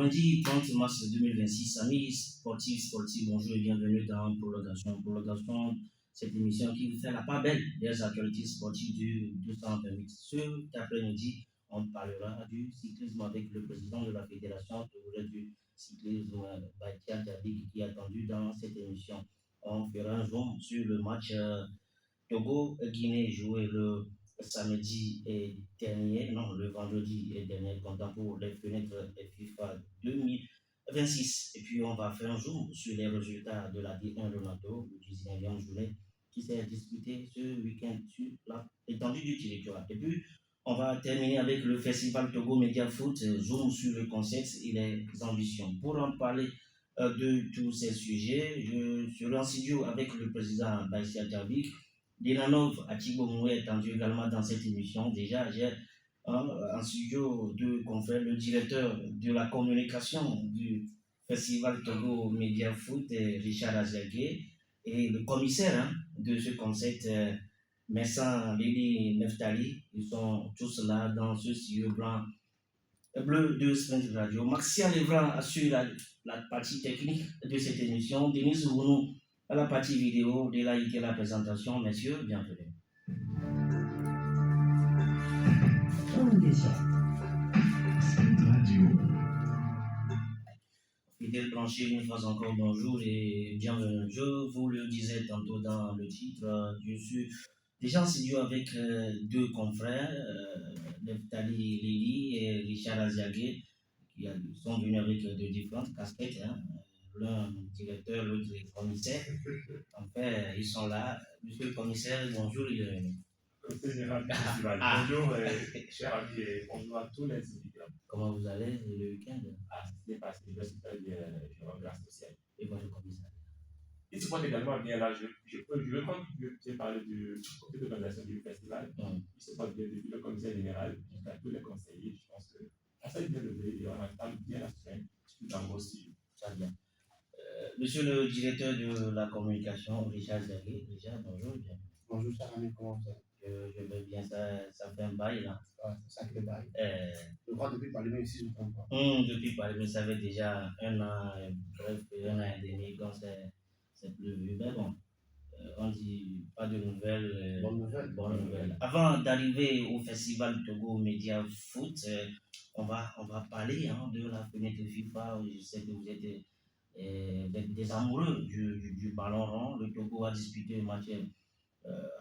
Lundi 30 mars 2026, amis sportifs, bonjour et bienvenue dans Prolongation. Prolongation, cette émission qui vous fait la part belle des actualités sportives du 228. Cet après-midi, on parlera du cyclisme avec le président de la Fédération du cyclisme, Batia Diaby, qui est attendu dans cette émission. On fera un zoom sur le match Togo-Guinée joué le le vendredi dernier, comptant pour les fenêtres FIFA 2026. Et puis, on va faire un zoom sur les résultats de la D1 Renato, le 19e journée, qui s'est disputée ce week-end sur l'étendue du territoire. Et puis, on va terminer avec le festival Togo Media Foot, zoom sur le concept et les ambitions. Pour en parler de tous ces sujets, je serai en studio avec le président Baïsia Diaby. Dinanov Atibomou est attendu également dans cette émission. Déjà, j'ai en studio deux confrères, le directeur de la communication du Festival Togo Media Foot, Richard Aziagué, et le commissaire de ce concept, Messan Lili Neftali. Ils sont tous là dans ce studio bleu de Sprint Radio. Maxime Levran assure la partie technique de cette émission. Denis Rounou à la partie vidéo, de liker la présentation. Messieurs, bienvenue. Fidèle branché, une fois encore, bonjour et bienvenue. Je vous le disais tantôt dans le titre, je suis déjà en studio avec deux confrères, Neftali Lili et Richard Aziagué, qui sont venus avec de différentes casquettes. L'un directeur, l'autre commissaire. En fait, ils sont là. Monsieur le commissaire, bonjour. Général Festival. Bonjour, chers amis, et bonjour à tous les étudiants. Comment vous allez le week-end? C'est passé, je suis très bien, je rends grâce au ciel. Et votre commissaire? Il se porte également bien là. Comme j'ai parlé du comité d'organisation du festival, il se porte bien depuis le commissaire général jusqu'à tous les conseillers. Je pense qu'on s'est bien levé et on entend bien la semaine dans vos styles. Très bien. Monsieur le directeur de la communication, Richard Zergué. Richard, bonjour. Bien. Bonjour, cher ami, comment vous allez? Je vais bien, ça fait un bail là. C'est un sacré bail. Je crois depuis Paris, même si je ne me trompe pas. Depuis Paris, ça fait déjà un an, bref, un an et demi, quand c'est plus vu. Mais bon, on dit pas de nouvelles. Bonne nouvelle. Avant d'arriver au festival Togo Media Foot, on va parler de la fenêtre FIFA. Je sais que vous êtes des amoureux du ballon rond. Le Togo a disputé un match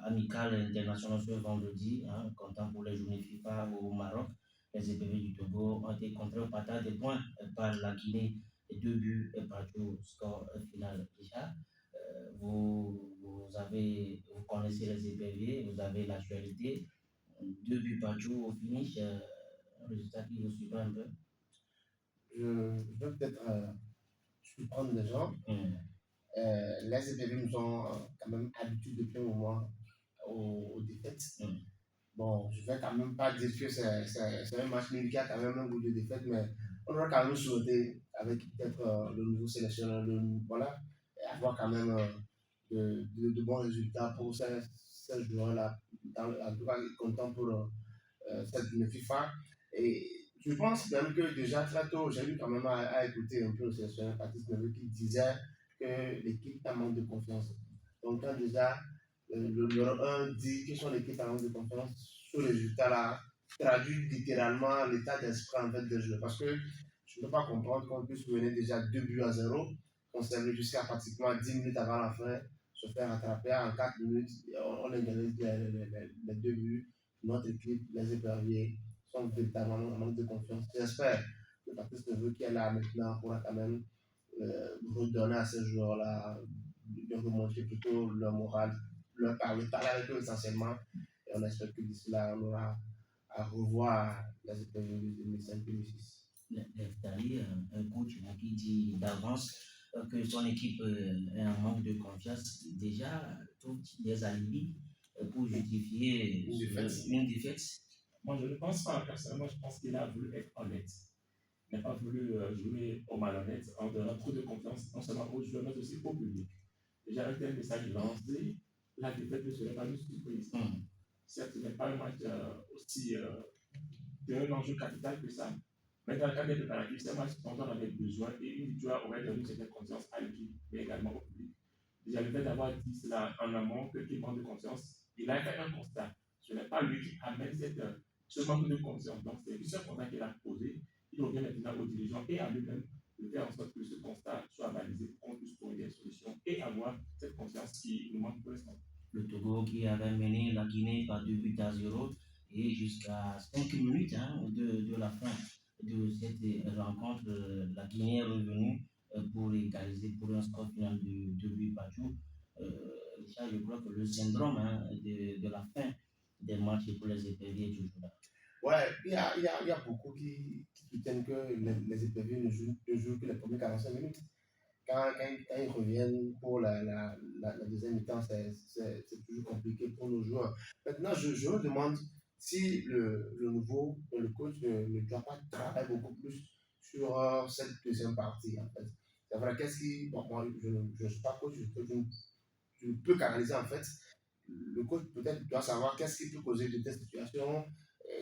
amical international ce vendredi, comptant pour les journées FIFA au Maroc. Les EPV du Togo ont été contraints par tas de points par la Guinée et 2 buts et partout score final. Déjà, vous connaissez les EPV, vous avez l'actualité. 2 buts partout au finish, un résultat qui vous suit un peu. Je vais peut-être surprendre les gens. Les EPV nous ont quand même habitués depuis un moment aux défaites. Bon, je ne vais quand même pas dire que c'est un match nul qui a quand même un goût de défaite, mais on aura quand même souhaité, avec peut-être le nouveau sélectionneur, avoir quand même de bons résultats pour ces joueurs-là. En tout cas, content pour cette journée FIFA. Et je pense même que déjà très tôt, j'ai eu quand même à écouter un peu le sélectionneur Patrice Neveu qui disait que l'équipe a manque de confiance. Donc, quand déjà le numéro 1 dit que son équipe a manque de confiance, ce résultat-là traduit littéralement l'état d'esprit en fait de jeu. Parce que je ne peux pas comprendre qu'on puisse mener déjà 2 buts à 0, qu'on s'est jusqu'à pratiquement 10 minutes avant la fin, se faire rattraper en 4 minutes, on a gagné les 2 buts. Notre équipe, les éperviers, sont véritablement en manque de confiance. J'espère que Patrice Neveu qui est là maintenant pourra quand même redonner à ces joueurs-là, de remonter plutôt leur morale, leur parler avec eux essentiellement. Et on espère que d'ici là, on aura à revoir les éperviers de 2005-2006. Neftali, un coach qui dit d'avance que son équipe est en manque de confiance, déjà trouve-t-il des alibis pour justifier une défaite? Moi, je ne pense pas. Personnellement, je pense qu'il a voulu être honnête. Il n'a pas voulu jouer au malhonnête en donnant trop de confiance, non seulement aux joueurs, mais aussi au public. Déjà, avec un message lancé, la défaite ne serait pas une surprise. Certes, ce n'est pas un match aussi d'un enjeu capital que ça, Maintenant, quand il est dans c'est un match dont on avait besoin et une victoire aurait donné une certaine confiance à l'équipe, mais également au public. Déjà, le fait d'avoir dit cela en amont, que l'équipe manque de confiance, il a fait un constat. Ce n'est pas lui qui amène ce manque de confiance. Donc, c'est ce constat qu'il a posé. Il revient maintenant aux dirigeants et à lui-même de faire en sorte que ce constat soit balisé pour qu'on puisse trouver des solutions et avoir cette confiance qui nous manque pour l'instant. Le Togo qui avait mené la Guinée par 2 buts à 0 et jusqu'à 5 minutes de la fin de cette rencontre, la Guinée est revenue pour égaliser pour un score final de 2 buts partout. Richard, je crois que le syndrome de la fin des matchs pour les éperviers est toujours là. Ouais, il y a beaucoup qui soutiennent que les éperviers ne jouent que les premières 45 minutes. Quand ils reviennent pour la deuxième mi-temps, c'est toujours compliqué pour nos joueurs. Maintenant, je me demande si le nouveau, le coach ne doit pas travailler beaucoup plus sur cette deuxième partie, en fait. C'est vrai, qu'est-ce qui. Bon, moi, je ne suis pas coach, je peux canaliser, en fait. Le coach, peut-être, doit savoir qu'est-ce qui peut causer de telles situations,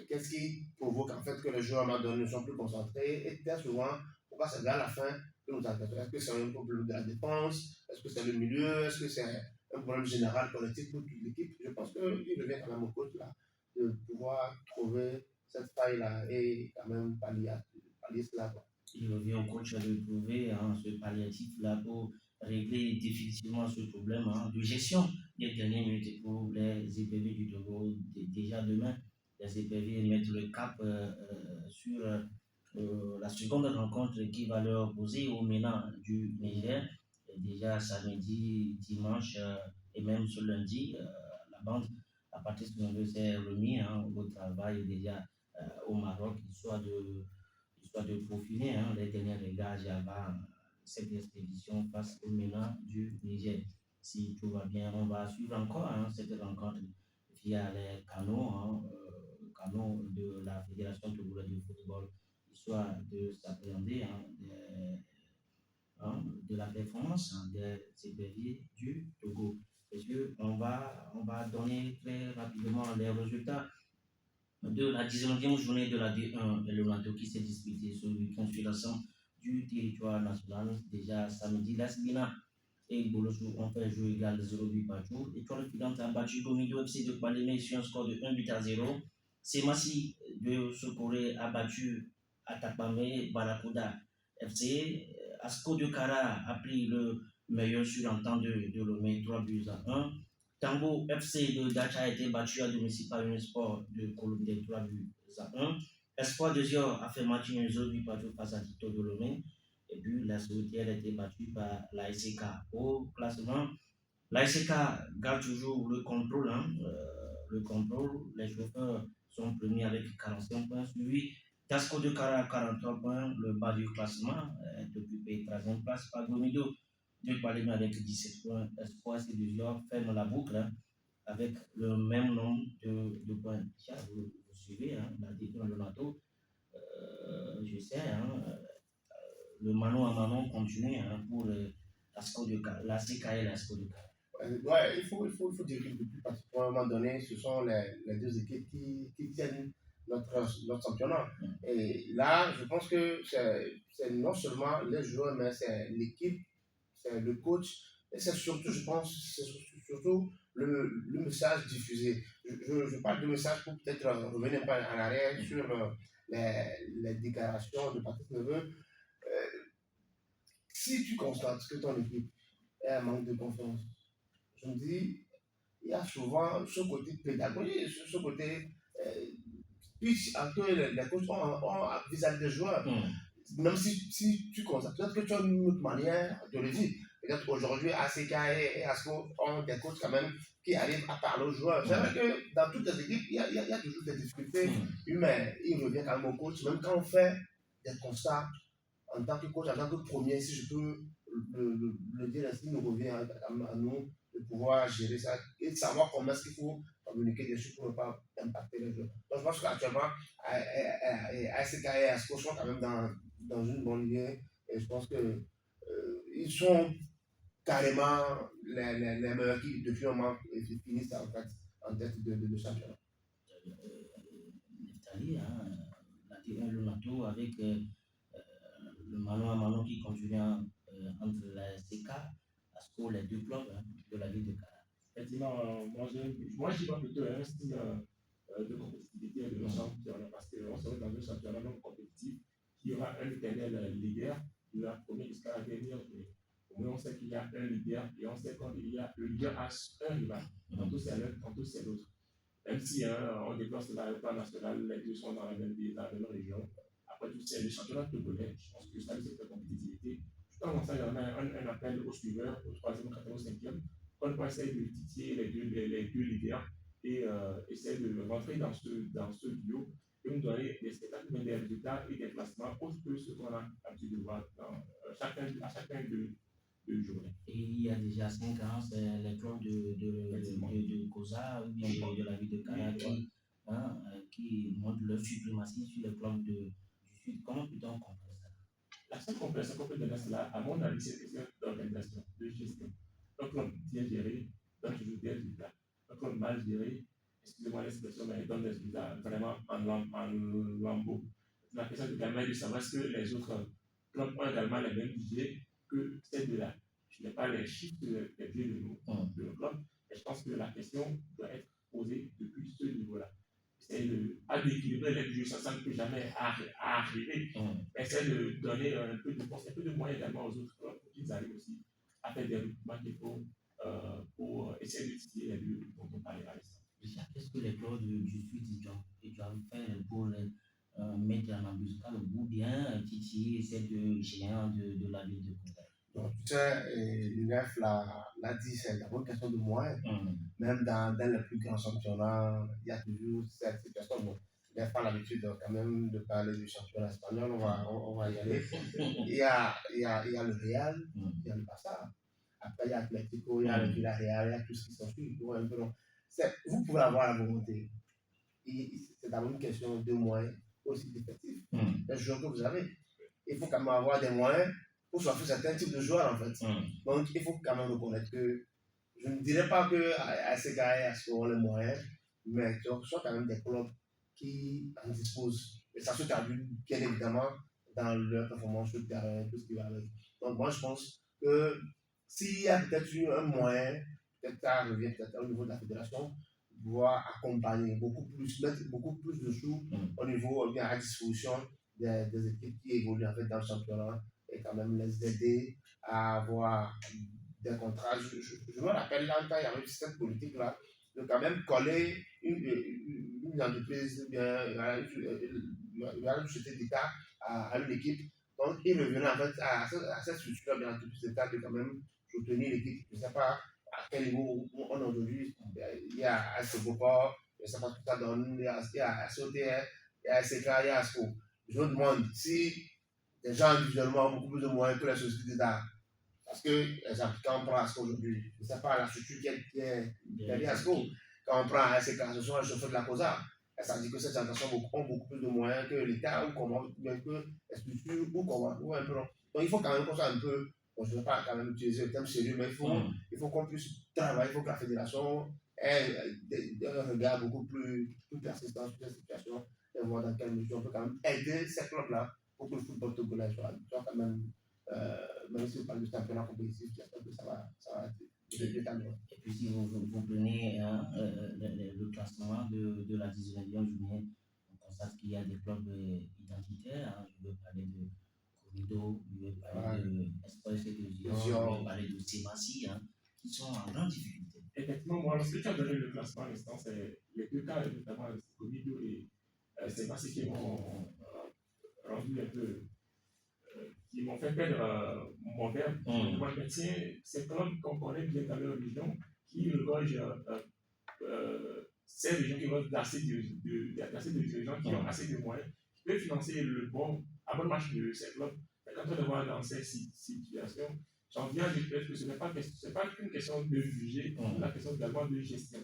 qu'est-ce qui provoque, en fait, que les joueurs, à un moment donné, ne sont plus concentrés. Et très souvent, pourquoi c'est vers la fin que nous inquiétons. Est-ce que c'est un problème de la défense? Est-ce que c'est le milieu? Est-ce que c'est un problème général collectif pour toute l'équipe? Je pense qu'il revient quand même au coach là, de pouvoir trouver cette faille-là et quand même pallier cela. Il revient au coach de trouver ce palliatif-là pour régler définitivement ce problème de gestion des dernières minutes pour les EPV du Togo. Déjà demain, les EPV mettent le cap sur la seconde rencontre qui va leur opposer au MENA du Niger. Et déjà samedi, dimanche et même ce lundi, la bande, à partir de ce moment s'est remis au travail déjà au Maroc, histoire de peaufiner les derniers réglages avant cette expédition face au MENA du Niger. Si tout va bien, on va suivre encore cette rencontre via les canaux de la Fédération togolaise de football, histoire de s'appréhender de la performance des éperviers du Togo. Parce qu'on va donner très rapidement les résultats de la 19e journée de la D1 et le NATO qui s'est disputée ce week-end sur l'ensemble du territoire national. Déjà samedi, la Smina et Bolossou ont fait jouer égal de 0 but partout. Étoile Filante a battu Gomido FC de Palémé sur un score de 1 but à 0. Semassi de Sokoré a battu Atapame Barakuda FC. Asco de Kara a pris le meilleur sur l'entente de Lomé, 3 buts à 1. Tango FC de Dacha a été battu à domicile par un sport de Colombie, 3 buts à 1. Espoir de Zior a fait match 0 but partout face à Tito de Lomé. Et puis la Saoutière a été battue par la SK. Au classement, la SK garde toujours le contrôle. Les chauffeurs sont premiers avec 45 points, suivi Tasco de Kara 43 points. Le bas du classement est occupé 13e place par Gomido de Palémé avec 17 points. Espoir et Dior ferme la boucle avec le même nombre de points. Vous suivez la défense de NATO. Je sais, le mano à mano continue pour la CK et la SCO de Kara. Ouais, il faut dire que depuis parce qu'à un moment donné, ce sont les deux équipes qui tiennent notre championnat. Et là, je pense que c'est non seulement les joueurs, mais c'est l'équipe, c'est le coach, et c'est surtout, je pense, c'est surtout le message diffusé. Je parle de message pour peut-être revenir un peu en arrière sur les déclarations de Patrick Neveu. Si tu constates que ton équipe est un manque de confiance, je me dis, il y a souvent ce côté pédagogique, ce côté pitch que les coachs ont vis-à-vis des joueurs. Même si tu constates, peut-être que tu as une autre manière de le dire. Peut-être aujourd'hui, ACK et ASCO ont des coachs quand même qui arrivent à parler aux joueurs. C'est vrai que dans toutes les équipes, il y a toujours des difficultés humaines. Il revient quand même au coach, même quand on fait des constats en tant que coach, en tant que premier, si je peux le dire ainsi, il nous revient à nous de pouvoir gérer ça et de savoir comment est-ce qu'il faut communiquer dessus pour ne pas impacter les joueurs. Donc je pense qu'actuellement, ASK et ASCO sont quand même dans une bonne ligne et je pense qu'ils sont carrément les meilleurs qui, depuis un moment, finissent en tête de championnat. L'Italie, la T1 Lonato avec le Mano à Mano qui continue entre la SCK, ASCO, les deux clubs de la ville de Cara. Effectivement, moi j'y vois plutôt un style de compétitivité et de championnat parce qu'on serait dans un championnat non compétitif qui aura un éternel leader de la première jusqu'à la dernière journée. Au moins, on sait qu'il y a un leader et on sait quand il y a le leader a un rival. Tantôt c'est l'un, tantôt c'est l'autre. Même si on déplace le plan national, les deux sont dans la même ville, dans la même région. Après tout, c'est le championnat togolais. Je pense que ça, c'est cette compétitivité. Tout en ça, il y en a un appel aux suiveurs, au 3e, au 4e, au 5e. On va essayer de titiller les deux leaders et essayer de rentrer dans ce duo et nous donner des spectacles, des résultats et des placements autres que ce qu'on a l'habitude de voir à chacun de journées. Et il y a déjà 5 ans, c'est les clubs de COSA ou bien de la ville de Cara qui montrent leur suprématie sur les clubs du Sud. Comment peut-on comprendre ça? La seule compréhension qu'on peut donner à cela, à mon avis, c'est une question d'organisation, de gestion. Un club bien géré donne toujours des résultats. Un club mal géré, excusez-moi l'expression, mais il donne des résultats vraiment en lambeaux. La question est également de savoir est-ce que les autres clubs ont également les mêmes budgets que ces deux-là. Je n'ai pas les chiffres des budgets de nos clubs, mais je pense que la question doit être posée depuis ce niveau-là. C'est à d'équilibrer les budgets, ça ne peut jamais arriver. Essayer de donner un peu de force, un peu de moyens également aux autres clubs pour qu'ils arrivent aussi à faire des recrutements qu'il faut pour essayer de titiller les deux dont on parlait à l'instant. Qu'est-ce que les clubs du Sud doivent faire pour mettre en embuscade ou bien titiller ces deux géants de la ville de Kourou? Donc, tu sais, l'UNEF l'a dit, c'est d'abord une question de moyens. Même dans les plus grands championnats, il y a toujours cette situation. Bon, je n'ai pas l'habitude quand même de parler du championnat espagnol, on va y aller. Il y a le Real, il y a le Barça. Après, il y a Atlético, il y a le Villarreal, il y a tout ce qui s'ensuit. Vous pouvez avoir la volonté. C'est d'abord une question de moyens, aussi d'effectifs. Les joueurs que vous avez, il faut quand même avoir des moyens pour choisir certains types de joueurs en fait. Donc il faut quand même reconnaître que je ne dirais pas que ASK et ASCO ont les moyens, mais ce sont quand même des clubs qui en disposent. Et ça se traduit bien évidemment dans leur performance sur le terrain, tout ce qui va avec. Donc moi je pense que s'il y a peut-être un moyen, peut-être ça revient peut-être au niveau de la fédération, pouvoir accompagner mettre beaucoup plus de sous au niveau, bien à disposition des équipes qui évoluent en fait dans le championnat et quand même les aider à avoir des contrats. Je me rappelle là, quand il y avait cette politique-là, de quand même coller une entreprise, bien, une société d'État à une équipe. Donc, il revenait en fait à cette structure de l'entreprise d'État de quand même soutenir l'équipe. Je ne sais pas à quel niveau on est aujourd'hui. Il y a Ascoport, je ne sais pas ce que ça donne, il y a SOTR, il y a SK, il y a ASCO. Je me demande si les gens individuellement ont beaucoup plus de moyens que les sociétés d'État. Parce que, exemple, quand on prend ASCO aujourd'hui, je ne sais pas la structure qui est derrière ASCO. Quand on prend ASK, ce sont les chauffeurs de la COSA. Ça veut dire que ces organisations ont beaucoup plus de moyens que l'État ou comment, bien que les structures ou comment, ou un peu. Donc il faut quand même qu'on soit un peu, bon, je ne vais pas quand même utiliser le terme sérieux, mais il faut qu'on puisse travailler, il faut que la fédération ait un regard beaucoup plus persistant sur cette situation et voir dans quelle mesure on peut quand même aider ces clubs-là pour que le football togolais soit quand même, même si on parle de championnat compétitif, j'espère que ça va déterminer. Et puis si vous prenez le classement de la 19e journée, on constate qu'il y a des clubs identitaires. Je veux parler de Corrido, je veux parler de Espace et de Vision, je veux parler de Sémassi, qui sont en grande difficulté. Effectivement, moi, lorsque tu as donné le classement à l'instant, c'est les deux cas, notamment Corrido et Sémassi, qui m'ont rendu un peu, qui m'ont fait perdre mon verbe. Moi, je me tiens, c'est comme qu'on connaît bien dans leur région, qui regorge ces régions qui vont d'assez de gens qui ont assez de moyens, qui peuvent financer la bonne marche de ces clubs. Mais quand on le voit dans ces situations, j'en viens à dire que ce n'est pas qu'une question de budget, c'est la question également de gestion.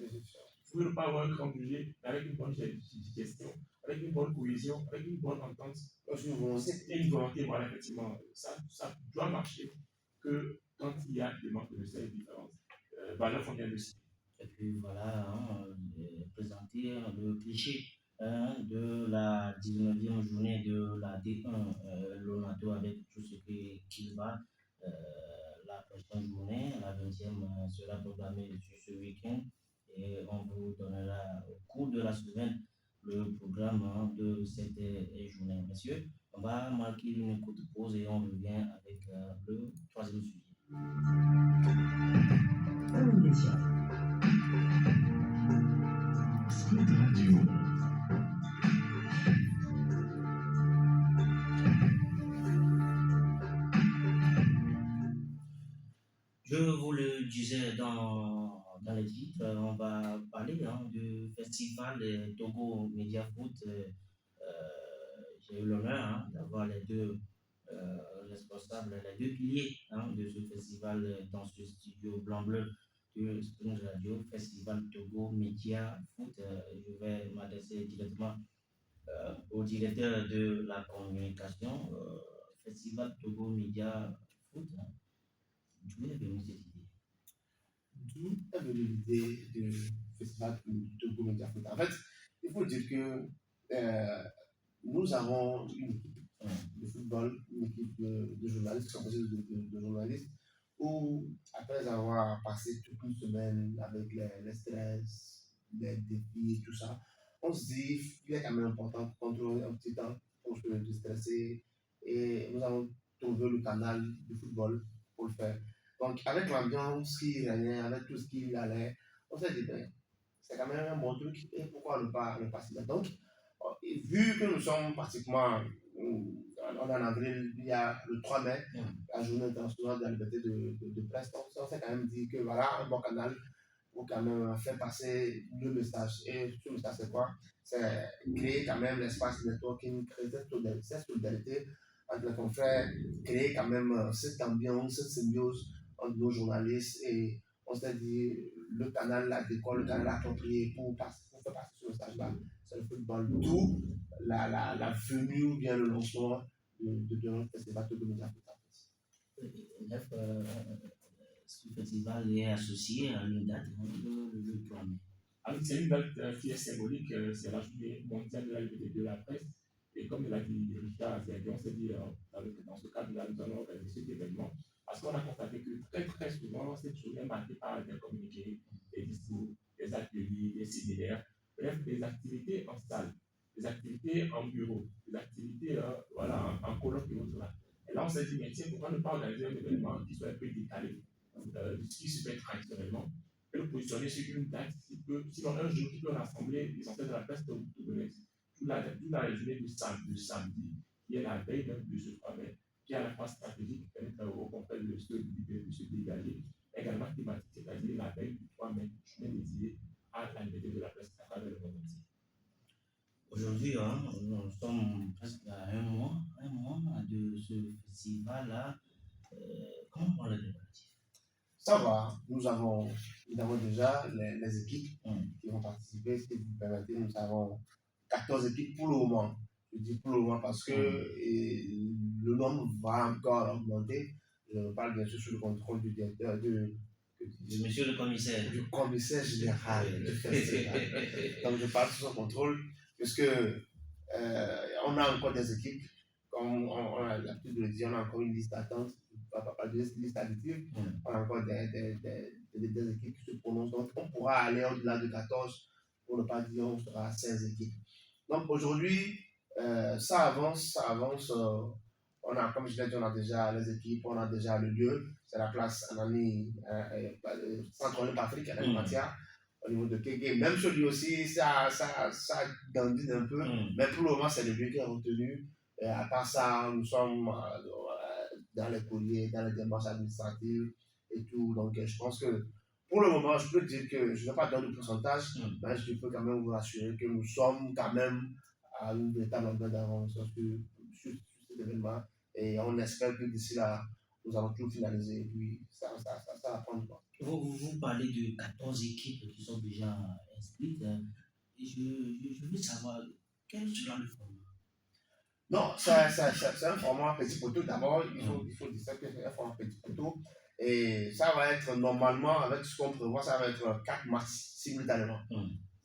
Vous ne pouvez pas avoir un grand budget avec une bonne gestion, avec une bonne cohésion, avec une bonne entente, une volonté, voilà, effectivement, ça doit marcher que quand il y a des manques de ces différentes valeurs qu'on vient de citer. Et puis voilà, présenter le cliché de la 19e journée de la D1 Lonato avec tout ce qui va. La prochaine journée, la 20e, sera programmée sur ce week-end et on vous donnera au cours de la semaine le programme de cette journée. Messieurs, on va marquer une courte pause et on revient avec le troisième sujet. Je vous le disais dans les titres, on va parler du festival Togo Media Foot. J'ai eu l'honneur d'avoir les deux responsables, les deux piliers de ce festival dans ce studio blanc-bleu de Spring Radio, Festival Togo Media Foot. Je vais m'adresser directement au directeur de la communication, Festival Togo Media Foot. D'où est venue cette idée? D'où est venue l'idée du festival Togo Media Foot? En fait, il faut dire que nous avons une équipe de football, une équipe de journalistes, de journalistes, où après avoir passé toute une semaine avec les stress, les défis, tout ça, on se dit qu'il est quand même important de contrôler un petit temps pour se déstresser. Et nous avons trouvé le canal de football pour le faire. Donc, avec l'ambiance qui régnait, avec tout ce qui allait, on s'est dit, ben, c'est quand même un bon truc, et pourquoi ne pas s'y mettre? Donc, vu que nous sommes pratiquement, on est en avril, il y a le 3 mai, la journée internationale de la liberté de presse, donc on s'est quand même dit que voilà, un bon canal pour quand même faire passer le message. Et ce message, c'est quoi? C'est créer quand même l'espace de networking, créer cette solidarité entre les confrères, créer quand même cette ambiance, cette symbiose entre nos journalistes. Et on s'est dit, le canal adéquat, le canal approprié pour faire passer ce message-là, c'est le football. D'où la venue ou bien le lancement de notre festival Togo Media Foot. Ce festival est associé à une date, le 3 mai. Alors, c'est une date qui est symbolique, c'est la journée mondiale de la liberté de la presse. Et comme l'a dit Richard Zergué, on s'est dit, dans ce cadre-là, nous allons organiser cet événement. Parce qu'on a constaté que très souvent, cette journée est marquée par des communiqués, des discours, des ateliers, des séminaires, bref, des activités en salle, des activités en bureau, des activités en colloque et autres là. Et là, on s'est dit, mais tiens, pourquoi ne pas organiser un événement qui soit un peu décalé de ce qui se fait traditionnellement, et le positionner sur une date sinon un jour qui peut rassembler les ancêtres de la presse togolaise. Toute la journée du samedi, qui est la veille de ce 3 mai, qui est à la fois stratégique, qui permet aux confrères de se dégager, également thématique, c'est-à-dire la veille du 3 mai, journée dédiée à la liberté de la presse à travers le monde entier. Aujourd'hui, nous sommes presque à un mois de ce festival-là. Comment on le préparatifs? Ça va, nous avons déjà les équipes qui vont participer. Si vous permettez, nous avons 14 équipes pour le moment. Je dis pour le moment parce que le nombre va encore augmenter. Je parle bien sûr sous le contrôle du directeur, monsieur le commissaire. Du commissaire général du festival. Donc je parle sous son contrôle, puisque on a encore des équipes, comme on a l'habitude de le dire, on a encore une liste d'attente, pas de liste additive, on a encore des équipes qui se prononcent, donc on pourra aller au-delà de 14, pour ne pas dire on sera à 16 équipes. Donc aujourd'hui, ça avance, on a, comme je l'ai dit, on a déjà les équipes, on a déjà le lieu, c'est la place Anani, Centre Olympique Afrique, à Matia, au niveau de Kégué. Même celui aussi, ça dandine un peu, mais pour le moment, c'est le lieu qui est retenu. Et à part ça, nous sommes dans les courriers, dans les démarches administratives et tout. Donc, je pense que pour le moment, je peux dire que je ne vais pas donner de pourcentage, mais je peux quand même vous rassurer que nous sommes quand même à une véritable longueur d'avance sur cet événement. Et on espère que d'ici là, nous allons tout finaliser. Et puis, ça va prendre. Vous parlez de 14 équipes qui sont déjà inscrites. Et je veux savoir, quel sera le format? Non, c'est un format petit poteau. D'abord, il faut dire ça que c'est un format petit poteau. Et ça va être normalement, avec ce qu'on prévoit, ça va être 4 matchs simultanément.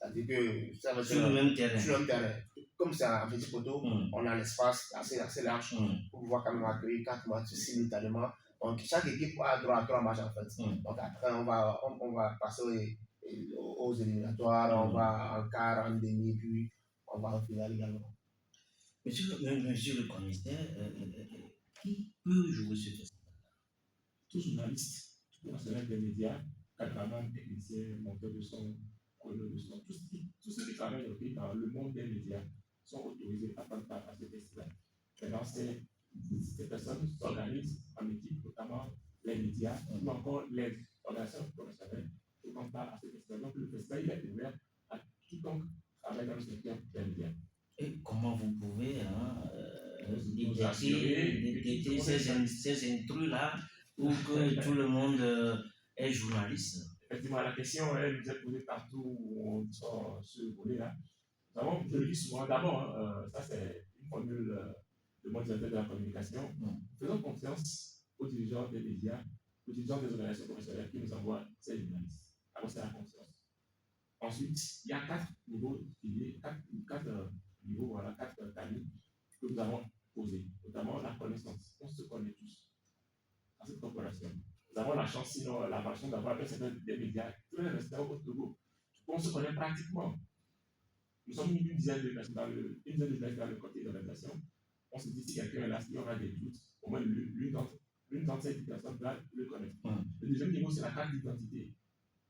C'est-à-dire que ça va sur le même terrain. Sur le même terrain. Comme c'est un petit poteau, on a l'espace assez large pour pouvoir quand même accueillir 4 matchs simultanément. Donc chaque équipe a droit à 3 matchs en fait. Donc après, on va passer aux éliminatoires, on va en quart, en demi, puis on va en finale également. Monsieur le commissaire, qui peut jouer ce festival? Tout journaliste, tout professionnel des médias, caméraman, technicien, monteur de son, preneur de son, tous ceux qui travaillent dans le monde des médias sont autorisés à prendre part à ce festival. Maintenant, ces personnes s'organisent en équipe, notamment les médias, ou encore les organisations professionnelles, pour prendre part à ce festival. Donc, le festival il est ouvert à quiconque travaille dans le secteur des médias. Et comment vous pouvez détecter ces intrus-là pour que tout le monde est journaliste? Effectivement, la question elle nous est posée partout où on sort ce volet-là. Je le dis souvent, d'abord, ça c'est une formule de mon directeur de la communication. Faisons confiance aux dirigeants des médias, aux dirigeants des organisations professionnelles qui nous envoient ces journalistes. Alors c'est la confiance. Ensuite, il y a 4 niveaux, 4 niveaux, voilà, 4 tamis que nous avons posés, notamment la connaissance. On se connaît tous dans cette corporation. Nous avons la chance, sinon la façon d'avoir un certain des médias très restreint au Togo. On se connaît pratiquement. Nous sommes une dizaine de personnes dans le côté d'organisation. On se dit si quelqu'un est là, s'il y aura des doutes, au moins l'une d'entre ces personnes va le connaître. Le deuxième niveau, c'est la carte d'identité.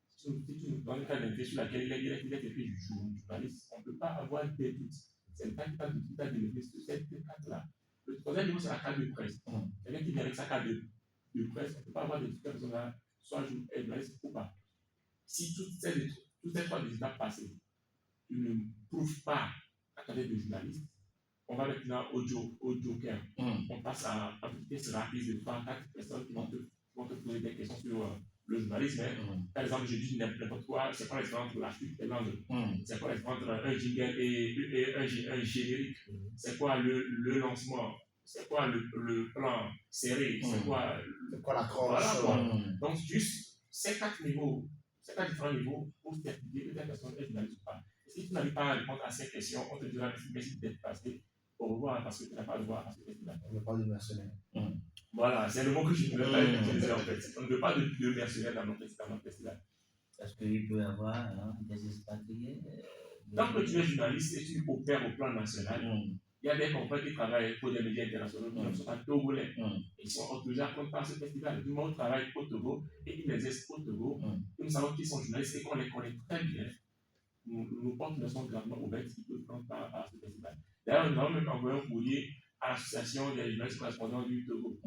Si tu nous donnes une carte d'identité sur laquelle il est écrit journaliste, on ne peut pas avoir des doutes. C'est une carte d'identité qui a délivré sur cette carte-là. Le troisième niveau, c'est la carte de presse. Quelqu'un qui vient avec sa carte de presse, on ne peut pas avoir des doutes que la personne soit journaliste ou pas. Si toutes ces 3 étapes passées, tu ne prouves pas à travers de journaliste, on va maintenant au joker. On passe à une test rapide de 3-4 personnes qui vont te poser des questions sur le journalisme. Par exemple, je dis n'importe quoi, c'est quoi la différence entre la chute et l'angle? C'est quoi la différence entre un jingle et un générique? C'est quoi le lancement? C'est quoi le plan serré? C'est quoi la tranche? Voilà, donc, juste ces 4 niveaux, ces 4 différents niveaux pour certifier que telle personne est journaliste ou pas. Si tu n'arrives pas à répondre à ces questions, on te dira merci d'être passé. Au revoir, parce que tu n'as pas le droit à ce festival. On ne veut pas de mercenaires. Voilà, c'est le mot que je ne voulais pas utiliser en fait. On ne veut pas de mercenaires dans notre festival. Parce qu'il peut y avoir des expatriés. Tant que tu es journaliste et tu opères au plan national, il y a des confrères qui travaillent pour des médias internationaux qui ne sont pas togolais. Ils sont autorisés à prendre part à ce festival. Tout le monde travaille au Togo et ils exercent au Togo. Nous savons qu'ils sont journalistes et qu'on les connaît très bien. Nos portes ne sont gravement ouvertes, ils peuvent prendre part à ce festival. D'ailleurs, nous avons même envoyé un courrier à l'association des journalistes correspondants du Togo.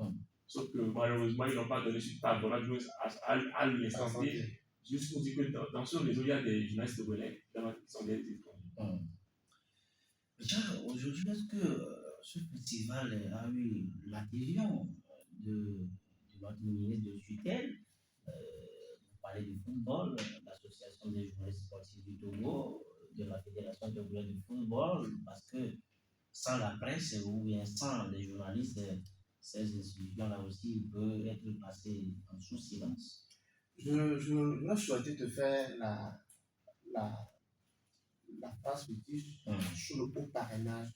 Sauf que malheureusement, ils n'ont pas donné suite à l'instant T. Juste pour dire que dans ce réseau, il y a des journalistes togolais qui sont des étrangers. Déjà, aujourd'hui, est-ce que ce festival a eu l'adhésion de notre ministre de tutelle? Vous parlez du football, l'association des journalistes sportifs du Togo, de la fédération togolaise de football, parce que sans la presse ou bien sans les journalistes, ces institutions-là aussi peuvent être passées en sous silence. Je souhaitais te faire la phrase fétiche sur le haut parrainage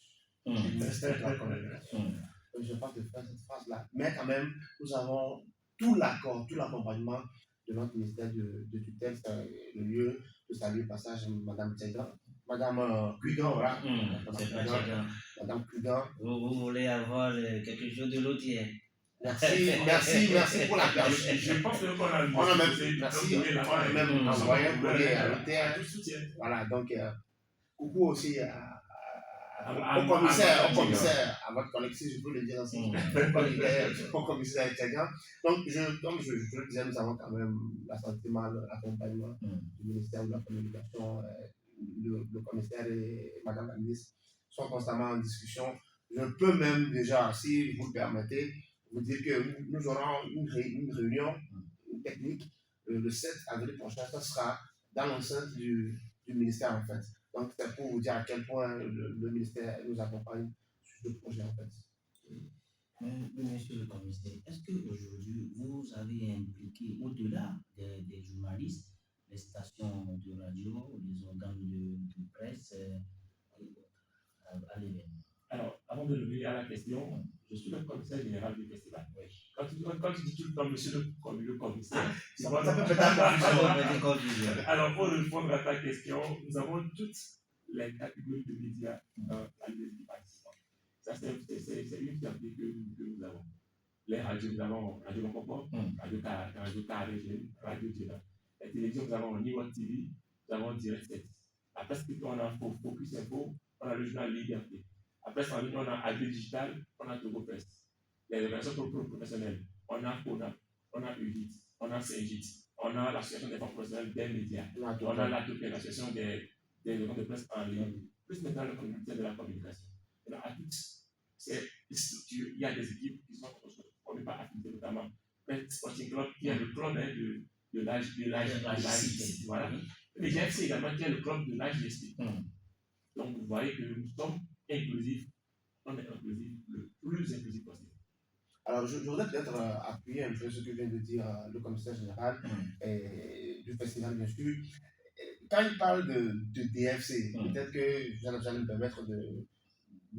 du ministère de la communication. Je ne vais pas te faire cette phrase-là. Mais quand même, nous avons tout l'accord, tout l'accompagnement de notre ministère de tutelle. C'est le lieu de saluer le passage Madame Tchegan. Madame Cugan, voilà. Madame Cugan. Vous voulez avoir quelque chose de l'autre. Merci pour la perche. Je pense qu'on a même envoyé un courrier à l'hôtel. Voilà, donc coucou aussi au commissaire, à votre collègue, si je peux le dire ainsi, au commissaire Tchagan. Donc, comme je le disais, nous avons quand même l'assentiment, l'accompagnement du ministère de la Communication. Le commissaire et Madame la ministre sont constamment en discussion. Je peux même déjà, si vous le permettez, vous dire que nous aurons une réunion technique le 7 avril prochain. Ça sera dans l'enceinte du ministère en fait. Donc c'est pour vous dire à quel point le ministère nous accompagne sur ce projet en fait. Monsieur le commissaire, est-ce qu'aujourd'hui vous avez impliqué au-delà des journalistes les stations de radio, les organes de presse à l'événement. Alors, avant de revenir à la question, je suis le commissaire général du festival. Oui. Quand tu dis tout le temps monsieur le commissaire, Ça peut peut-être confusion. Alors, pour répondre à ta question, nous avons toutes les catégories de médias dans la liste des participants. Ça, c'est une fierté que nous avons. Les radios, nous avons Radio Locopo, Radio Carré, Radio Djela. Les télévisions, nous avons Niwa TV, nous avons Direct 7. Après, on a Focus Info, on a le journal Liberté. Après, on a Agri Digital, on a Togo Press. Les organisations professionnelles, on a ONA, on a UHIT, on a CEGIT, on a l'association des femmes professionnelles des médias, on a l'association des organes de presse en ligne, plus maintenant le comité de la communication. Et donc, à toutes ces structures, il y a des équipes qui sont formées par affinité, notamment le Sporting Club, qui est le club de l'AGSP. Voilà. Mais GFC également, qui est le club de l'AGSP. Donc, vous voyez que nous sommes inclusifs, on est inclusif, le plus inclusif possible. Alors, je voudrais peut-être appuyer un peu ce que vient de dire le commissaire général du festival, bien sûr. Quand il parle de DFC, peut-être que j'allais me permettre de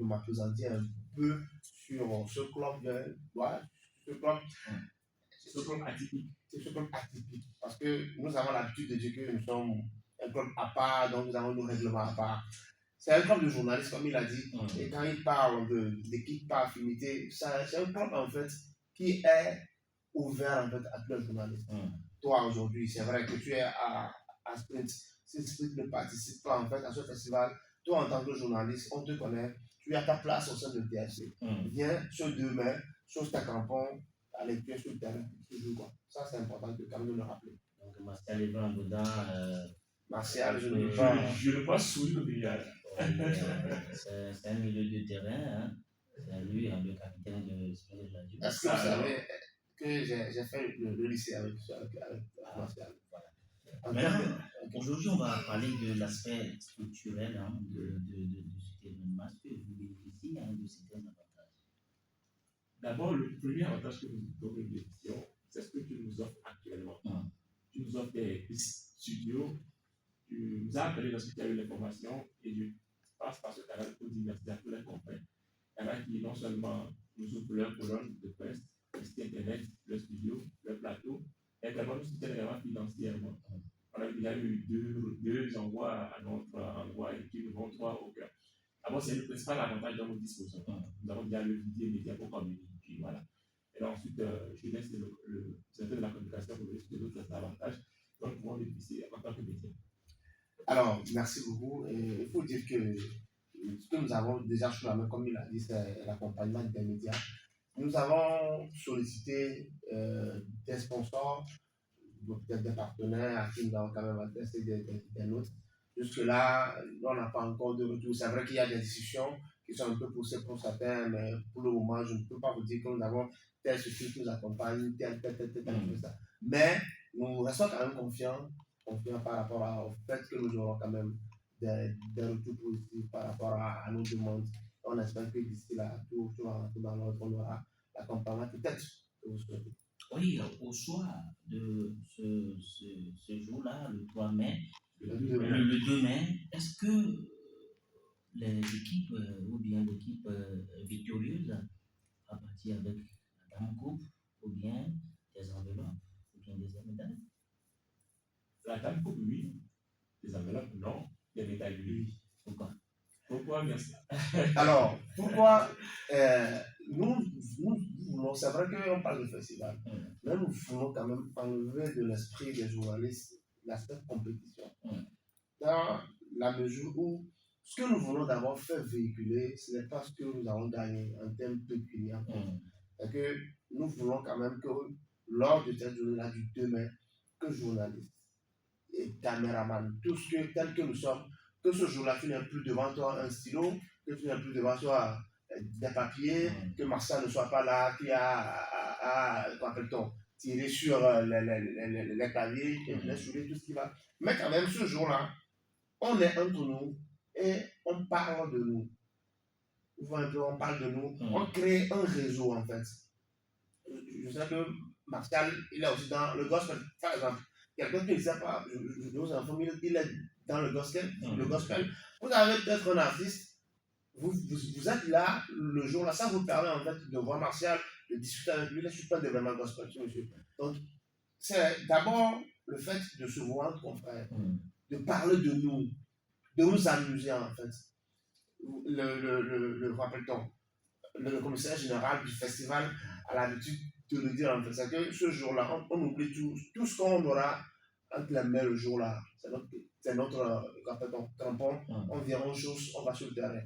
m'appesantir un peu sur ce club. Ce club atypique. C'est ce club atypique. Parce que nous avons l'habitude de dire que nous sommes un club à part, donc nous avons nos règlements à part. C'est un club de journalistes, comme il a dit. Et quand il parle d'équipe par affinité, c'est un club, en fait, qui est ouvert, en fait, à tous les journalistes. Toi, aujourd'hui, c'est vrai que tu es à Sprint. Si Sprint ne participe pas, en fait, à ce festival, toi, en tant que journaliste, on te connaît. Tu as ta place au sein de TFC. Viens sur 2 mai, sur ta crampon, allez, tu es sur le terrain. Tu joues, quoi. Ça, c'est important de quand même le rappeler. Donc, Martial est vraiment dedans. Martial, je ne vois sous le billard. C'est un milieu de terrain, hein. C'est lui, le capitaine de Sprint Radio. Est-ce que vous savez que j'ai fait le lycée avec Martial? Maintenant, aujourd'hui, on va parler de l'aspect structurel de cet événement. Est-ce que vous bénéficiez de certains avantages? D'abord, le premier avantage que nous bénéficions, c'est ce que tu nous offres actuellement. Tu nous offres des studios, tu nous as appelé lorsque tu as eu l'information et tu passes par ce canal pour dire merci à tous les confrères. Il y en a qui non seulement nous ouvrent leur colonne de presse, le site internet, le studio, le plateau, et également nous soutiennent également financièrement. On a déjà eu deux envois à notre endroit et qui nous vont 3 au cœur. D'abord, c'est le principal avantage dont nous disposons. Nous avons déjà le vidéo média pour communiquer. Voilà. Et là, ensuite, je laisse le directeur de la communication pour expliquer d'autres avantages dont nous pouvons bénéficier en tant que média. Alors, merci beaucoup. Et il faut dire que ce que nous avons déjà sous la main, comme il a dit, c'est l'accompagnement des médias. Nous avons sollicité des sponsors, peut-être des partenaires à qui nous avons quand même adressé des notes. Jusque-là, on n'a pas encore de retour. C'est vrai qu'il y a des discussions qui sont un peu poussées pour certains, mais pour le moment, je ne peux pas vous dire que nous avons tel structure qui nous accompagne, tel, ça. Mais nous restons quand même confiants par rapport au fait que nous aurons quand même des retours positifs par rapport à nos demandes. On espère que d'ici là, tout va rentrer dans l'ordre, on aura l'accompagnement peut-être que vous souhaitez. Oui, au soir de ce jour-là, le 3 mai, le 2 mai, est-ce que les équipes ou bien l'équipe victorieuse va partir avec la dame coupe ou bien des enveloppes ou bien des médailles? La dame coupe, oui. Les enveloppes, non. Les médailles, oui. Pourquoi merci? Alors, pourquoi nous voulons, c'est vrai qu'on parle de festival, mais nous voulons quand même enlever de l'esprit des journalistes l'aspect compétition. Dans la mesure où ce que nous voulons d'abord faire véhiculer, ce n'est pas ce que nous allons gagner en termes pécuniaires. C'est que nous voulons quand même que lors de cette journée-là du 2 mai, que journalistes et caméramans, tous tels que nous sommes, que ce jour-là, tu n'aies plus devant toi un stylo, que tu n'aies plus devant toi des papiers, que Marcel ne soit pas là, qui a tiré sur les claviers, les souliers, tout ce qui va. Mais quand même, ce jour-là, on est entre nous et on parle de nous. On parle de nous, on crée un réseau en fait. Je sais que Martial, il est aussi dans le gospel, par exemple. quelqu'un qui ne sait pas, je vous informe, il est dans le gospel. Le gospel, vous avez peut-être un artiste, vous êtes là le jour-là, ça vous permet en fait de voir Martial, de discuter avec lui. Là, je ne suis pas de vraiment gospel, monsieur. Donc, c'est d'abord le fait de se voir entre confrères, de parler de nous amuser en fait. Rappelle-t-on, le commissaire général du festival a l'habitude de le dire en fait, c'est que ce jour-là, on oublie tout ce qu'on aura entre les mains le jour-là. C'est notre tampon, on vient aux choses, on va sur le terrain.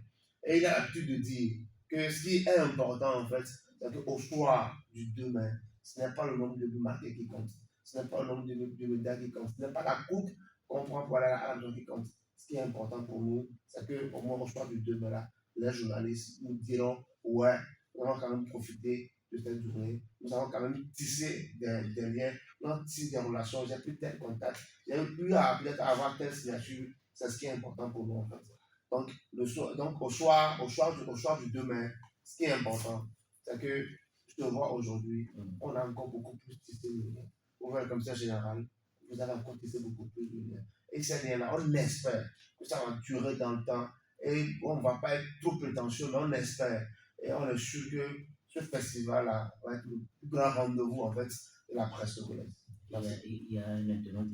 Et il a l'habitude de dire que ce qui est important en fait, c'est qu'au soir du 2 mai, ce n'est pas le nombre de buts marqués qui compte, ce n'est pas le nombre de médailles qui compte, ce n'est pas la coupe qu'on prend pour aller à la qui compte. Ce qui est important pour nous, c'est qu'au moins au soir du 2 mai, là, les journalistes nous diront ouais, on va quand même profiter de cette journée. Nous avons quand même tissé des liens, nous avons tissé des relations, j'ai pris tel contact, j'ai pu peut-être avoir telle signature, c'est ce qui est important pour nous en fait. Donc au soir du 2 mai, ce qui est important, c'est que je te vois aujourd'hui, on a encore beaucoup plus tissé le lien. Vous voyez comme ça général, vous avez encore tissé beaucoup plus de liens. Et ces liens-là, on espère que ça va durer dans le temps. Et on ne va pas être trop prétentieux, mais on espère. Et on est sûr que ce festival-là va être le plus grand rendez-vous en fait de la presse congolaise. Il y a un internaute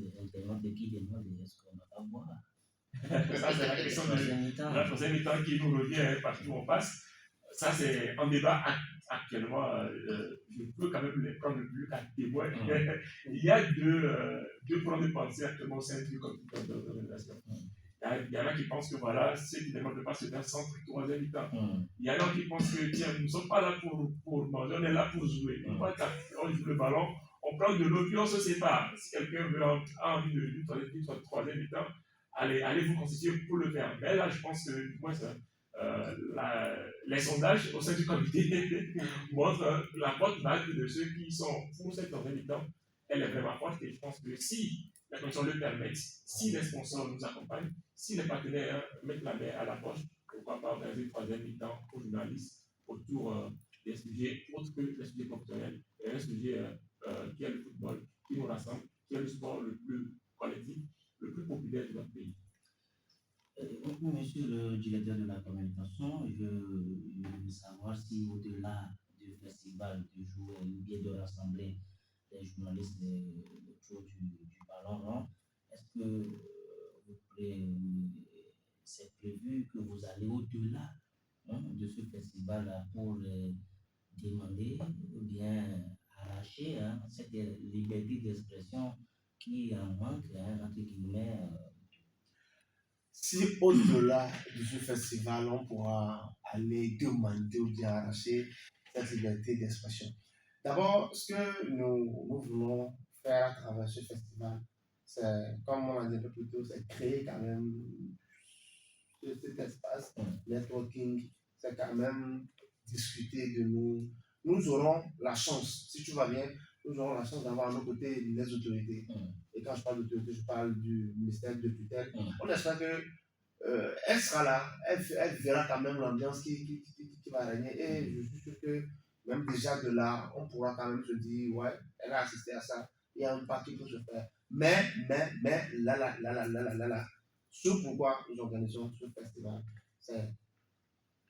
qui demande est-ce qu'on va pas boire. Ça, c'est la question de la troisième mi-temps qui nous revient partout où on passe. Ça, c'est un débat actuellement. Je peux quand même les prendre plus qu'à témoin. Il y a deux courants de pensée actuellement au sein du comité d'organisation. Il y en a qui pensent que voilà, ceux qui ne demandent pas se faire centre troisième mi-temps. Il y en a qui pensent que tiens, nous ne sommes pas là pour manger, on est là pour jouer. Une fois qu'on joue le ballon, on prend de l'eau puis on se sépare. Si quelqu'un a envie de troisième mi-temps, allez vous constituer pour le faire. Mais là, je pense que moi, les sondages au sein du comité montrent la cote marque de ceux qui sont pour cette troisième mi-temps. Elle est vraiment forte et je pense que si les conditions le permettent, si les sponsors nous accompagnent, si les partenaires mettent la main à la poche, pourquoi pas organiser une troisième mi-temps aux journalistes autour des sujets autres que les sujets professionnels, et un sujet qui est le football, qui nous rassemble, qui est le sport le plus collectif, le plus populaire de notre pays. Monsieur le directeur de la communication, je veux savoir si au-delà du festival du jour ou bien de rassembler les journalistes autour du ballon rond, est-ce que c'est prévu que vous allez au-delà de ce festival pour demander ou bien arracher cette liberté d'expression qui en manque, entre guillemets. Si au-delà de ce festival, on pourra aller demander ou bien arracher cette liberté d'expression. D'abord, ce que nous voulons faire à travers ce festival, c'est, comme on l'a dit un peu plus tôt, c'est créer quand même cet espace networking, c'est quand même discuter de nous. Nous aurons la chance, si tout va bien, nous aurons la chance d'avoir à nos côtés les autorités. Et quand je parle d'autorité, je parle du ministère de tutelle. On espère que elle sera là, elle verra quand même l'ambiance qui va régner. Et je suis sûr que même déjà de là, on pourra quand même se dire, ouais, elle a assisté à ça, il y a un pas qui peut se faire. Mais, là, ce pourquoi nous organisons ce festival, c'est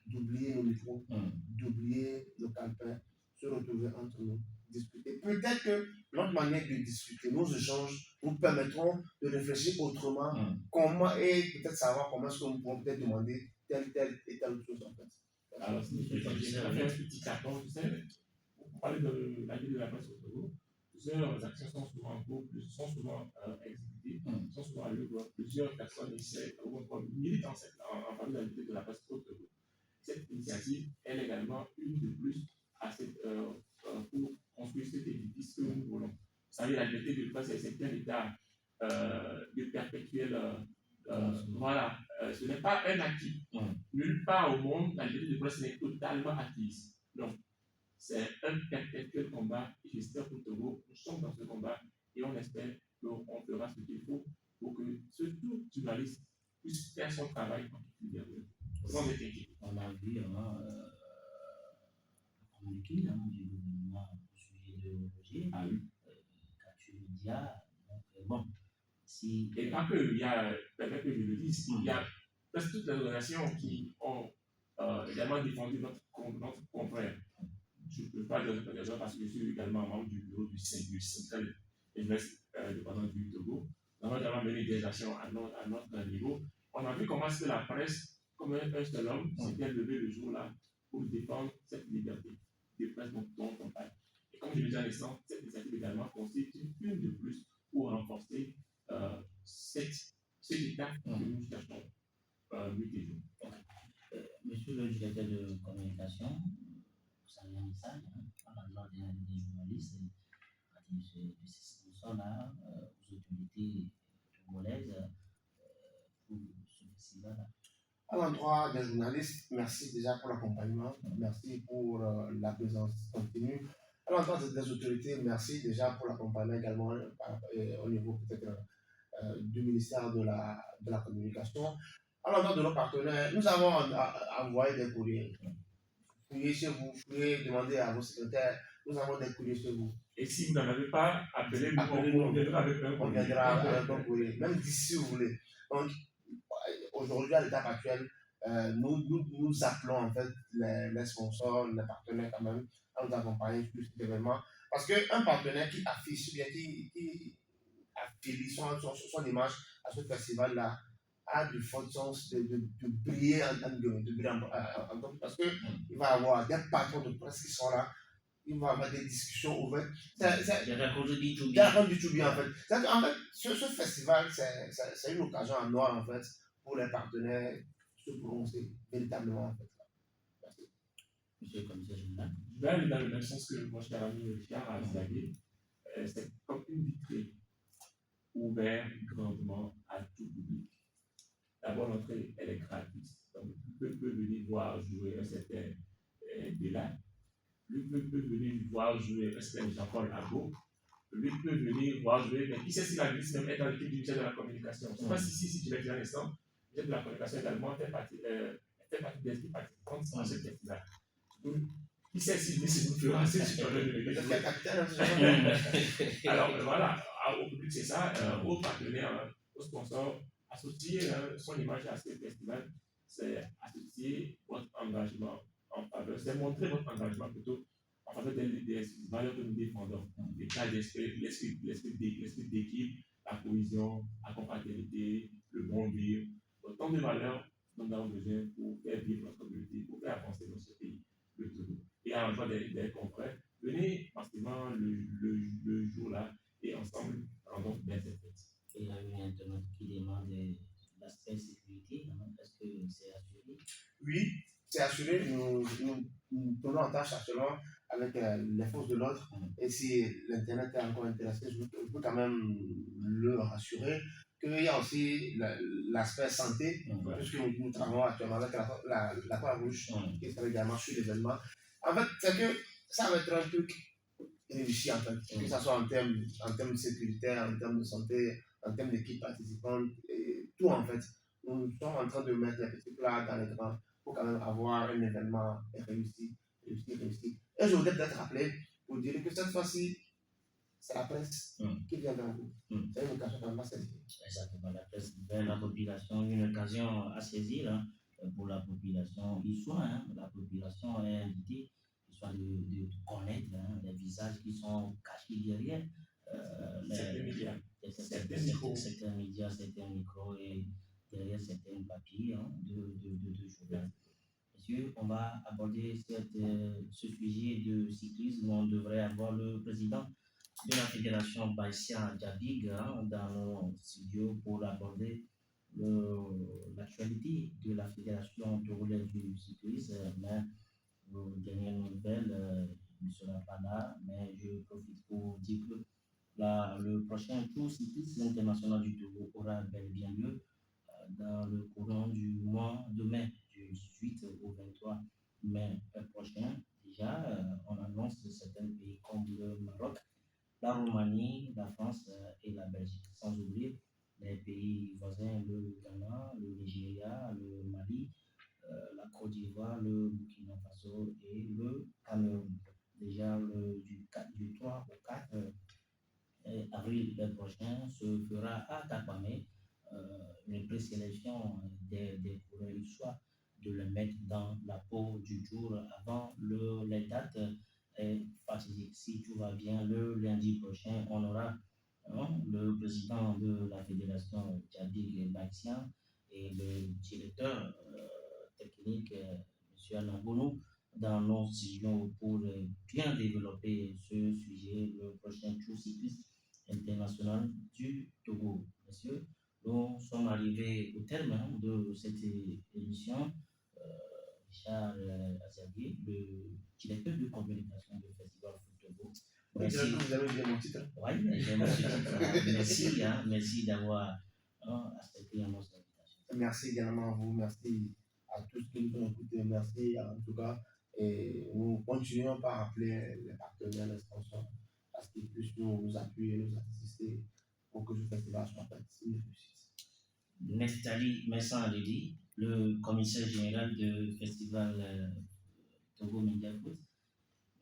d'oublier nos micros, d'oublier nos calepins, se retrouver entre nous, discuter. Peut-être que notre manière de discuter, nos échanges nous permettront de réfléchir autrement, comment et peut-être savoir comment est-ce que nous pouvons peut-être demander telle et telle autre chose en fait. Alors, si je fais un petit carton, tu sais, pour parler de la vie de la presse au Togo, plusieurs actions sont souvent en cours, sont souvent exécutées, sont souvent à l'œuvre. Plusieurs personnes essaient, militent en faveur de la vie de la presse au Togo. Cette initiative, elle est également une de plus pour construire cet édifice que nous voulons. Vous savez, la liberté de presse, c'est un état de perpétuel. Voilà, ce n'est pas un acquis. Nulle part au monde, la liberté de presse n'est totalement acquise. Donc, c'est un perpétuel combat. Et j'espère qu'au Togo, nous sommes dans ce combat et on espère qu'on fera ce qu'il faut pour que ce tout journaliste puisse faire son travail en toute liberté. On a vu communiqué du gouvernement au sujet de Roger, Katu Media, donc bon, si... Et pas que, il y a, peut-être que je le dise, il y a presque toutes les organisations qui ont également défendu notre confrère. Je ne peux pas dire de gens parce que je suis également membre du bureau du syndicat et indépendant du Togo. Nous avons également mené des actions à notre niveau. On a vu comment est-ce que la presse, comme un seul homme, s'était levé le jour-là pour défendre cette liberté de presse dont on parle. Et comme je l'ai dit à l'instant, cette initiative également constitue une de plus pour renforcer cet état que nous cherchons nuit et jour. Monsieur le directeur de communication, vous avez un message à l'endroit des journalistes et de ces sponsors-là, aux autorités togolaises pour ce festival-là. À l'endroit des journalistes, merci déjà pour l'accompagnement, merci pour la présence continue. À l'endroit des autorités, merci déjà pour l'accompagnement également au niveau peut-être du ministère de la Communication. À l'endroit de nos partenaires, nous avons envoyé des courriers. Fouillez chez vous, fouillez, demandez à vos secrétaires, nous avons des courriers chez vous. Et si vous n'en avez pas, appelez-nous, on viendra avec un courrier. On viendra avec un courrier, même d'ici si vous voulez. Donc, aujourd'hui, à l'étape actuelle, nous appelons en fait les sponsors, les partenaires quand même, à nous accompagner sur cet événement. Parce qu'un partenaire qui affiche, bien qui affiche son image à ce festival-là, a de fortes chances de briller parce qu'il va avoir des patrons de presse qui sont là, il va avoir des discussions ouvertes. Il y a la cause du B2B en fait. En fait, ce festival, c'est une occasion en or en fait pour les partenaires se prononcer véritablement en fait. Merci. Monsieur le commissaire général. Je vais aller dans le même sens que mon cher ami Richard a dit. C'est comme une vitrine ouverte grandement à tout public. D'abord, l'entrée, elle est gratuite. Donc, tout peut venir voir jouer un certain Délat. Lui peut venir voir jouer un certain Jean-Paul Ago. Lui peut venir voir jouer, mais qui sait si la ministre même est dans l'équipe du ministère de la Communication. Je ne sais pas si tu l'as dit à l'instant, le ministère de la Communication également fait partie des équipes participantes à ce festival. Qui sait si nous fera ce tutoriel de l'église. Alors voilà, au public c'est ça, aux partenaires, aux sponsors, associer son image à ce festival, c'est associer votre engagement en faveur, c'est montrer votre engagement plutôt en faveur des valeurs que nous défendons, l'état d'esprit, l'esprit d'équipe, la cohésion, la confraternité, le bon vivre, autant de valeurs dont nous avons besoin pour faire vivre notre communauté, pour faire avancer notre pays, le Togo. Et à l'endroit des confrères, venez massivement le jour-là et ensemble rendons bien cette fête. Et il y a une internaute qui demande l'aspect sécurité, est-ce que c'est assuré? Oui, c'est assuré. Nous prenons en tâche actuellement avec les forces de l'ordre. Et si l'Internet est encore intéressé, je peux quand même le rassurer qu'il y a aussi l'aspect santé, puisque nous travaillons actuellement avec la Croix-Rouge qui travaille également sur l'événement. En fait, c'est que ça va être un truc réussi en fait, que ce soit en termes de sécurité, en termes de santé, en termes d'équipe participante, et tout en fait. Nous sommes en train de mettre les petits plats dans les grands pour quand même avoir un événement réussi. Et je voudrais peut-être rappeler pour dire que cette fois-ci, c'est la presse qui vient vers vous. C'est une occasion vraiment à saisir. Exactement, la presse vers la population, une occasion à saisir pour la population. La population est invitée, soit de connaître les visages qui sont cachés derrière certains médias, certains micros et derrière certains papiers de journal. Monsieur, on va aborder ce sujet de cyclisme où on devrait avoir le président de la fédération Baïsia Djabig dans nos studios pour aborder l'actualité de la fédération togolaise du cyclisme. Mais aux dernières nouvelles, il ne sera pas là, mais je profite pour dire que le prochain Tour cycliste international du Togo aura bel et bien lieu dans le courant du mois de mai, du 18 au 23 mai prochain. Déjà, on annonce certains pays comme le Maroc, la Roumanie, la France et la Belgique, sans oublier les pays voisins, le Ghana, le Nigeria, le Mali, la Côte d'Ivoire, le Burkina Faso et le Cameroun. Déjà du 3 au 4 avril prochain. prochain se fera à Takwame, une présélection des coureurs, soit de le mettre dans la peau du jour avant les dates fatidiques. Si tout va bien, le lundi prochain, on aura le président de la fédération, Djabir Baxian, et le directeur technique, M. Anangono, dans nos studios pour bien développer ce sujet, le prochain Tour cycliste international du Togo. Monsieur, nous sommes arrivés au terme de cette émission. Richard Azagui, le directeur de communication du Festival Foot Togo. Merci. Vous avez bien mon titre. Oui, j'ai mon titre. Merci d'avoir accepté notre invitation. Merci également à vous. Merci à tous qui nous ont écoutés. Merci en tout cas. Et nous continuons par appeler les partenaires de sponsors parce qu'ils puissent nous appuyer, nous assister pour que ce festival soit une réussite. Neftali Messan-Aledi, le commissaire général du festival Togo Media Foot.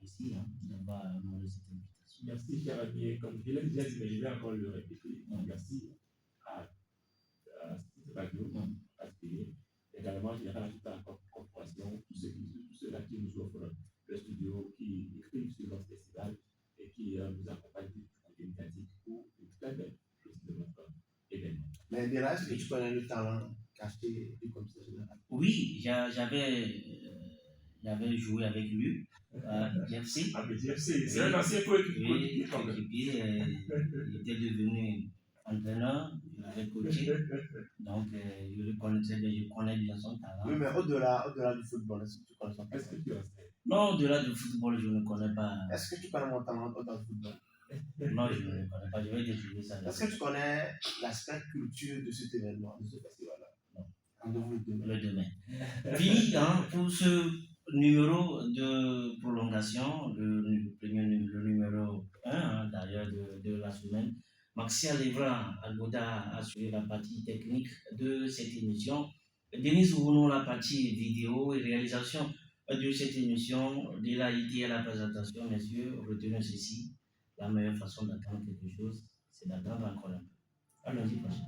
Merci d'avoir honoré cette invitation. Merci, cher ami. Comme je l'ai déjà dit, mais je vais encore le répéter. Merci à cette radio, également, je dirais à toute la corporation, tous ceux-là qui nous offrent le studio, qui écrivent sur notre festival et qui nous accompagnent du côté médiatique pour une très belle chose de notre événement. Mais bien est-ce que tu connais le talent caché du commissaire général? Oui, j'avais joué avec lui à JFC. Ah, mais JFC, c'est un ancien coéquipier. Il était devenu entraîneur, il avait coaché, donc je le connaissais, je connais bien son talent. Oui, mais au-delà du football, est-ce que tu connais son talent? Est-ce que tu as fait? Non, au-delà du football, je ne connais pas. Est-ce que tu connais mon talent au-delà du football? Non, je ne connais pas, je vais découvrir ça. Est-ce que tu connais l'aspect culture de cet événement, de ce festival-là? Non. Rendez-vous le demain. Le demain. Fini pour ce numéro de prolongation, le numéro 1 d'ailleurs de la semaine. Maxia Levra Algoda a assuré la partie technique de cette émission. Denis Ounou, la partie vidéo et réalisation de cette émission. De la idée à la présentation, messieurs, retenez ceci. La meilleure façon d'attendre quelque chose, c'est d'attendre encore un peu. À lundi prochain.